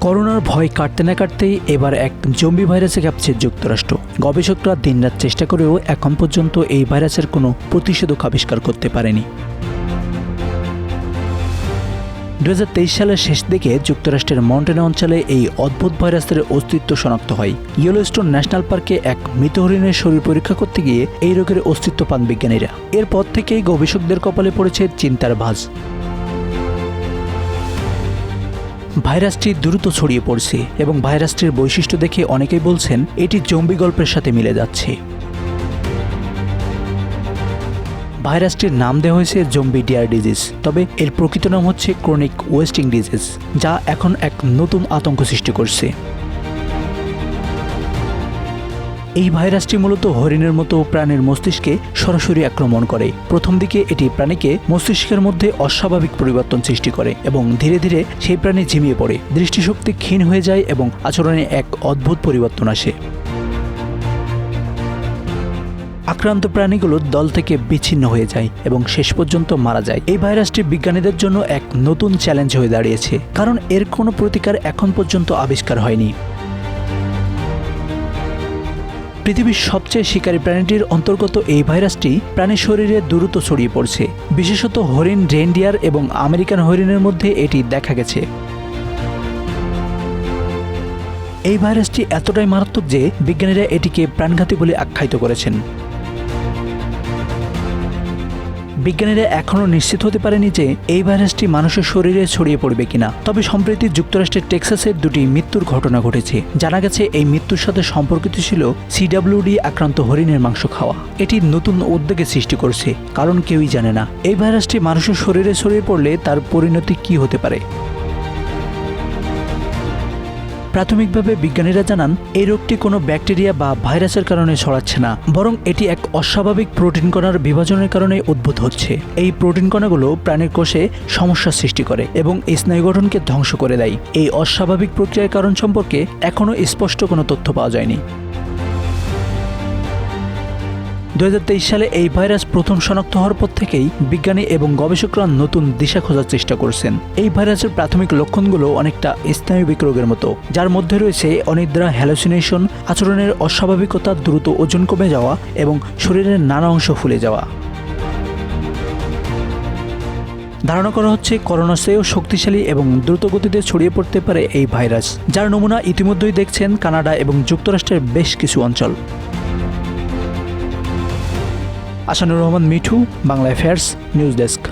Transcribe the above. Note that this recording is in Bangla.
করোনার ভয় কাটতে না কাটতেই এবার এক জম্বি ভাইরাসে কাঁপছে যুক্তরাষ্ট্র। গবেষকরা দিনরাত চেষ্টা করেও এখন পর্যন্ত এই ভাইরাসের কোনো প্রতিষেধক আবিষ্কার করতে পারেনি। 2023 সালের শেষ দিকে যুক্তরাষ্ট্রের মন্টানা অঞ্চলে এই অদ্ভুত ভাইরাসের অস্তিত্ব শনাক্ত হয়। ইয়েলোস্টোন ন্যাশনাল পার্কে এক মৃত হরিণের শরীর পরীক্ষা করতে গিয়ে এই রোগের অস্তিত্ব পান বিজ্ঞানীরা। এরপর থেকেই গবেষকদের কপালে পড়েছে চিন্তার ভাঁজ। ভাইরাসটি দ্রুত ছড়িয়ে পড়ছে এবং ভাইরাসটির বৈশিষ্ট্য দেখে অনেকেই বলছেন এটি জম্বি গল্পের সাথে মিলে যাচ্ছে। ভাইরাসটির নাম দেওয়া হয়েছে জম্বি ডিয়ার ডিজিজ, তবে এর প্রকৃত নাম হচ্ছে ক্রনিক ওয়েস্টিং ডিজিজ, যা এখন এক নতুন আতঙ্ক সৃষ্টি করছে। এই ভাইরাসটি মূলত হরিণের মতো প্রাণীর মস্তিষ্কে সরাসরি আক্রমণ করে। প্রথম দিকে এটি প্রাণীকে মস্তিষ্কের মধ্যে অস্বাভাবিক পরিবর্তন সৃষ্টি করে এবং ধীরে ধীরে সেই প্রাণী ঝিমিয়ে পড়ে, দৃষ্টিশক্তি ক্ষীণ হয়ে যায় এবং আচরণে এক অদ্ভুত পরিবর্তন আসে। আক্রান্ত প্রাণীগুলো দল থেকে বিচ্ছিন্ন হয়ে যায় এবং শেষ পর্যন্ত মারা যায়। এই ভাইরাসটি বিজ্ঞানীদের জন্য এক নতুন চ্যালেঞ্জ হয়ে দাঁড়িয়েছে, কারণ এর কোনো প্রতিকার এখন পর্যন্ত আবিষ্কার হয়নি। পৃথিবীর সবচেয়ে শিকারী প্রাণীটির অন্তর্গত এই ভাইরাসটি প্রাণীর শরীরে দ্রুত ছড়িয়ে পড়ছে। বিশেষত হরিণ, রেইনডিয়ার এবং আমেরিকান হরিণের মধ্যে এটি দেখা গেছে। এই ভাইরাসটি এতটাই মারাত্মক যে বিজ্ঞানীরা এটিকে প্রাণঘাতী বলে আখ্যায়িত করেছেন। বিজ্ঞানীরা এখনও নিশ্চিত হতে পারেনি যে এই ভাইরাসটি মানুষের শরীরে ছড়িয়ে পড়বে কিনা। তবে সম্প্রতি যুক্তরাষ্ট্রের টেক্সাসের দুটি মৃত্যুর ঘটনা ঘটেছে। জানা গেছে এই মৃত্যুর সাথে সম্পর্কিত ছিল CWD আক্রান্ত হরিণের মাংস খাওয়া। এটি নতুন উদ্বেগের সৃষ্টি করছে, কারণ কেউই জানে না এই ভাইরাসটি মানুষের শরীরে ছড়িয়ে পড়লে তার পরিণতি কী হতে পারে। প্রাথমিকভাবে বিজ্ঞানীরা জানান এই রোগটি কোনো ব্যাকটেরিয়া বা ভাইরাসের কারণে ছড়াচ্ছে না, বরং এটি এক অস্বাভাবিক প্রোটিন কণার বিভাজনের কারণে উদ্ভূত হচ্ছে। এই প্রোটিন কণাগুলো প্রাণীর কোষে সমস্যার সৃষ্টি করে এবং স্নায়ু গঠনকে ধ্বংস করে দেয়। এই অস্বাভাবিক প্রক্রিয়ার কারণ সম্পর্কে এখনও স্পষ্ট কোনো তথ্য পাওয়া যায়নি। 2023 সালে এই ভাইরাস প্রথম শনাক্ত হওয়ার পর থেকেই বিজ্ঞানী এবং গবেষকরা নতুন দিশা খোঁজার চেষ্টা করছেন। এই ভাইরাসের প্রাথমিক লক্ষণগুলো অনেকটা স্নায়বিক রোগের মতো, যার মধ্যে রয়েছে অনিদ্রা, হ্যালুসিনেশন, আচরণের অস্বাভাবিকতা, দ্রুত ওজন কমে যাওয়া এবং শরীরের নানা অংশ ফুলে যাওয়া। ধারণা করা হচ্ছে করোনার চেয়েও শক্তিশালী এবং দ্রুত গতিতে ছড়িয়ে পড়তে পারে এই ভাইরাস, যার নমুনা ইতিমধ্যেই দেখছেন কানাডা এবং যুক্তরাষ্ট্রের বেশ কিছু অঞ্চল। Asanur Rahman Mithu, Bangla affairs, news desk.